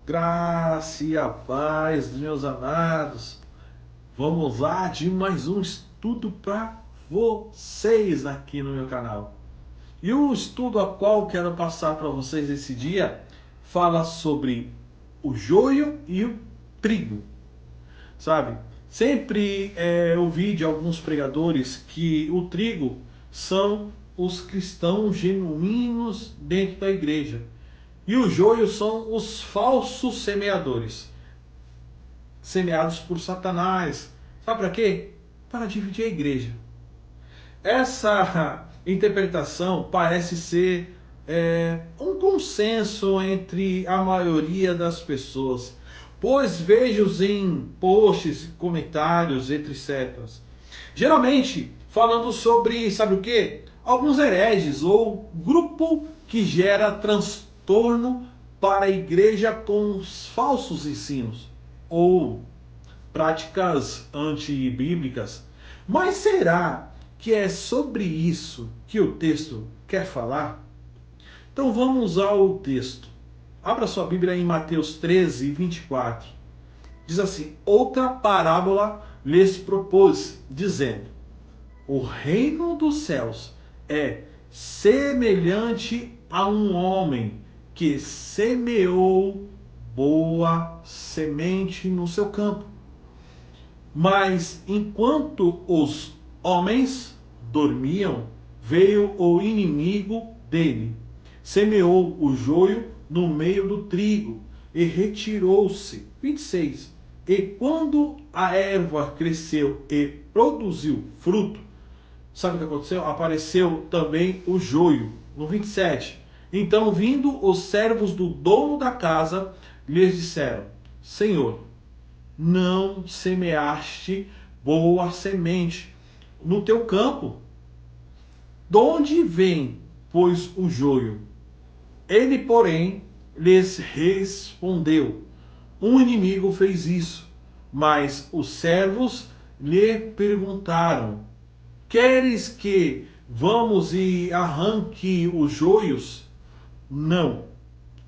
Graça e a paz, meus amados. Vamos lá de mais um estudo para vocês aqui no meu canal. E o estudo a qual quero passar para vocês esse dia fala sobre o joio e o trigo. Sabe? Sempre ouvi de alguns pregadores que o trigo são os cristãos genuínos dentro da igreja. E o joio são os falsos semeadores, semeados por Satanás. Sabe para quê? Para dividir a igreja. Essa interpretação parece ser um consenso entre a maioria das pessoas, pois vejo em posts, comentários, entre cepas. Geralmente falando sobre, sabe o quê? Alguns hereges ou grupo que gera transtorno para a igreja com os falsos ensinos ou práticas antibíblicas. Mas será que é sobre isso que o texto quer falar? Então vamos ao texto. Abra sua Bíblia em Mateus 13, 24. Diz assim: outra parábola lhes propôs, dizendo: o reino dos céus é semelhante a um homem que semeou boa semente no seu campo. Mas enquanto os homens dormiam, veio o inimigo dele, semeou o joio no meio do trigo e retirou-se. 26. E quando a erva cresceu e produziu fruto, sabe o que aconteceu? Apareceu também o joio. No 27. Então, vindo os servos do dono da casa, lhes disseram: Senhor, não semeaste boa semente no teu campo? De onde vem, pois, o joio? Ele, porém, lhes respondeu: um inimigo fez isso. Mas os servos lhe perguntaram: queres que vamos e arranque os joios? Não,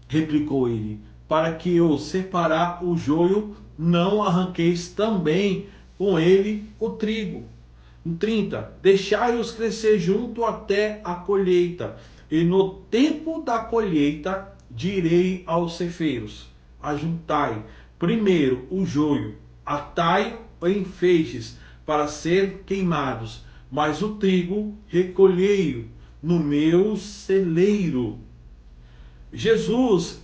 replicou ele, para que eu separar o joio, não arranqueis também com ele o trigo. 30. Deixai-os crescer junto até a colheita, e no tempo da colheita direi aos ceifeiros: ajuntai primeiro o joio, atai em feixes para ser queimados, mas o trigo recolhei-o no meu celeiro. Jesus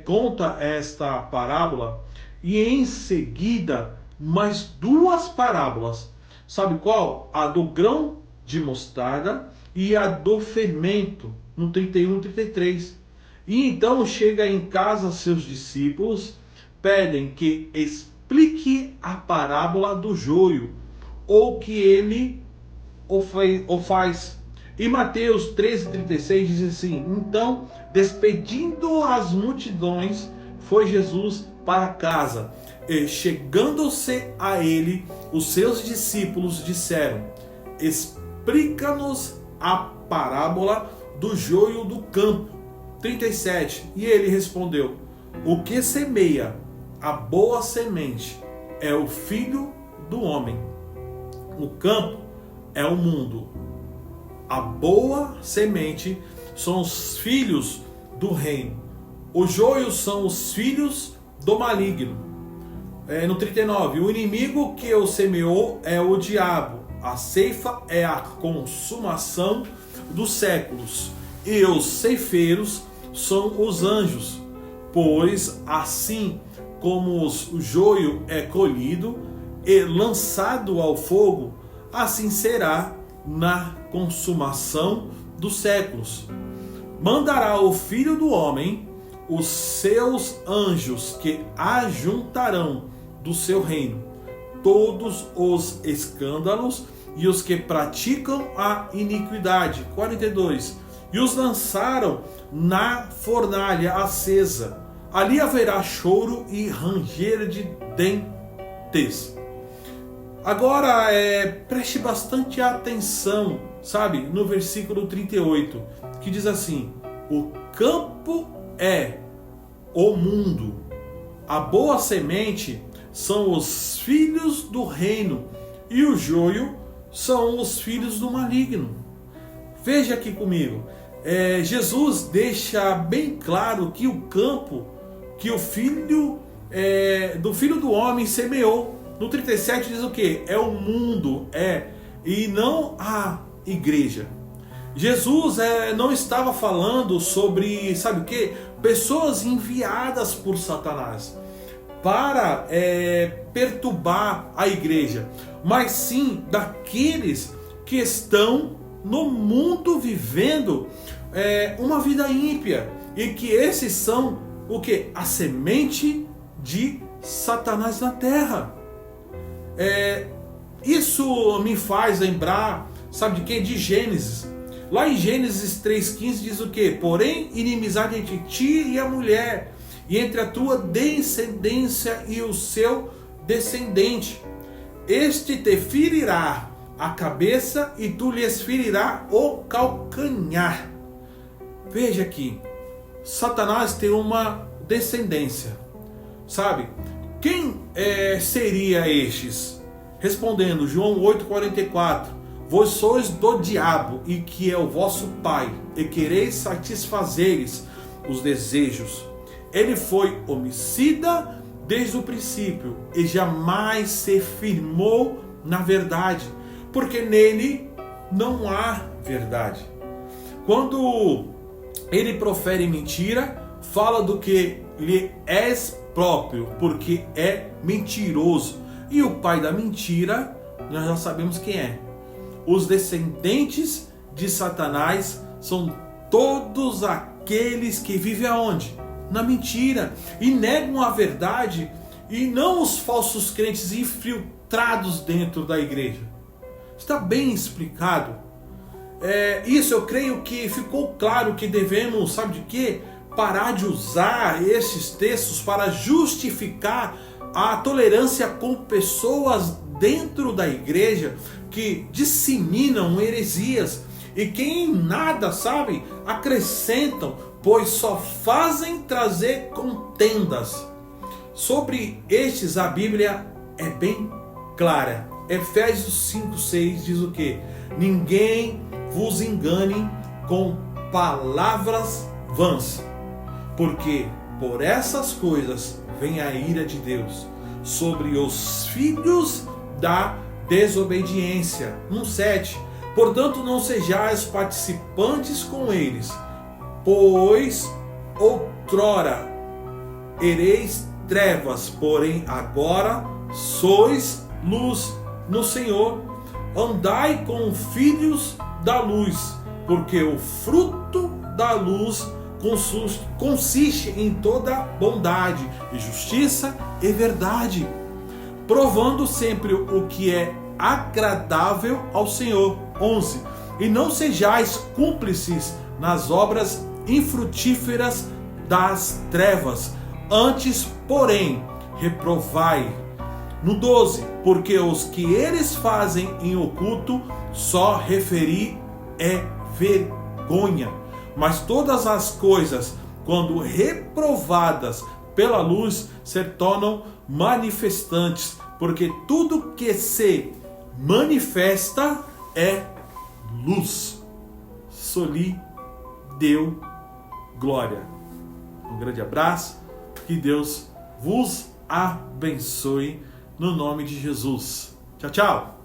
conta esta parábola e em seguida mais duas parábolas. Sabe qual? A do grão de mostarda e a do fermento, no 31 e 33. E então chega em casa seus discípulos, pedem que explique a parábola do joio, ou que ele o faz. E Mateus 13,36 diz assim: então, despedindo as multidões, foi Jesus para casa. E chegando-se a ele, os seus discípulos disseram: explica-nos a parábola do joio do campo. 37. E ele respondeu: o que semeia a boa semente é o Filho do homem. O campo é o mundo. A boa semente são os filhos do reino. Os joios são os filhos do maligno. No 39, o inimigo que o semeou é o diabo. A ceifa é a consumação dos séculos. E os ceifeiros são os anjos. Pois assim como o joio é colhido e lançado ao fogo, assim será na consumação dos séculos. Mandará o Filho do Homem os seus anjos, que ajuntarão do seu reino todos os escândalos e os que praticam a iniquidade. 42. E os lançaram na fornalha acesa. Ali haverá choro e ranger de dentes. Agora, preste bastante atenção, sabe, no versículo 38, que diz assim: o campo é o mundo, a boa semente são os filhos do reino e o joio são os filhos do maligno. Veja aqui comigo, Jesus deixa bem claro que o campo que o filho do filho do homem semeou. No 37 diz o que? É o mundo, e não a igreja. Jesus não estava falando sobre, sabe o que? Pessoas enviadas por Satanás para perturbar a igreja, mas sim daqueles que estão no mundo vivendo uma vida ímpia, e que esses são o que? A semente de Satanás na terra. Isso me faz lembrar, sabe de quê? De Gênesis. Lá em Gênesis 3,15 diz o que? Porém, inimizade entre ti e a mulher, e entre a tua descendência e o seu descendente. Este te ferirá a cabeça e tu lhes ferirá o calcanhar. Veja aqui, Satanás tem uma descendência, sabe? Quem seria estes? Respondendo, João 8,44: Vós sois do diabo, e que é o vosso pai, e quereis satisfazeres os desejos. Ele foi homicida desde o princípio, e jamais se firmou na verdade, porque nele não há verdade. Quando ele profere mentira, fala do que lhe é próprio, porque é mentiroso. E o pai da mentira, nós já sabemos quem é. Os descendentes de Satanás são todos aqueles que vivem aonde? Na mentira, e negam a verdade, e não os falsos crentes infiltrados dentro da igreja. Está bem explicado. Isso eu creio que ficou claro que devemos, sabe de quê? Parar de usar esses textos para justificar a tolerância com pessoas dentro da igreja que disseminam heresias e que em nada, sabe, acrescentam, pois só fazem trazer contendas. Sobre estes a Bíblia é bem clara. Efésios 5,6 diz o que? Ninguém vos engane com palavras vãs, porque por essas coisas vem a ira de Deus sobre os filhos da desobediência. 1,7: Portanto não sejais participantes com eles, pois outrora ereis trevas, porém agora sois luz no Senhor. Andai com filhos da luz, porque o fruto da luz consiste em toda bondade e justiça e verdade, provando sempre o que é agradável ao Senhor. 11: E não sejais cúmplices nas obras infrutíferas das trevas, antes, porém, reprovai. No 12: Porque os que eles fazem em oculto, só referir é vergonha. Mas todas as coisas, quando reprovadas pela luz, se tornam manifestantes, porque tudo que se manifesta é luz. Soli deu glória. Um grande abraço, que Deus vos abençoe no nome de Jesus. Tchau, tchau.